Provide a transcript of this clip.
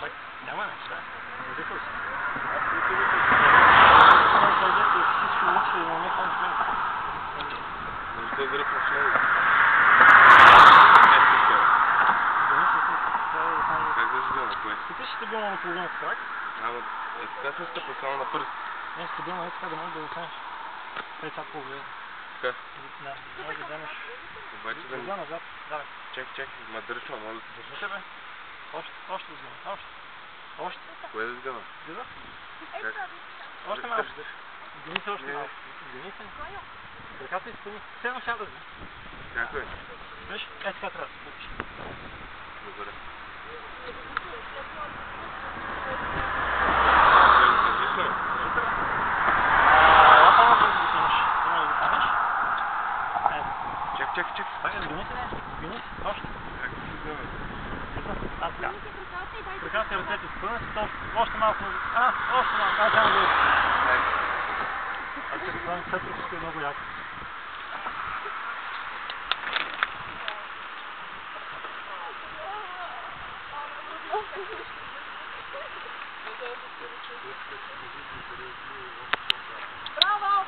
Так, няма нещо, да. Виждате се. Всички лучи на не ходиш мен. Може да връпна в него. Как да ждем, кое? Ти ще стабилно на половината крак. Ама, така се стъпва само на пръст. Не, стабилно е така да можеш да застанеш. Ей, това по-близо. Така? Да, може да вземеш. Обаче да ми... Назад, давай. Чек, ма дръчва, може да се... Държи бе. Още взема, още. Кое да взема? Влиза. Как? Още малко. Сгини се още малко. Сгини се. Ръката изпълни. Все едно сяда взема. Как е? Виж, е така трябва да се получиш. Добре. Чек. Сгини се, още. Как да се взема? Аз така. Прекрасни ръцете спънат, още малко. Още малко. Аз само да... Аз като това центровски е много яко. Bravo!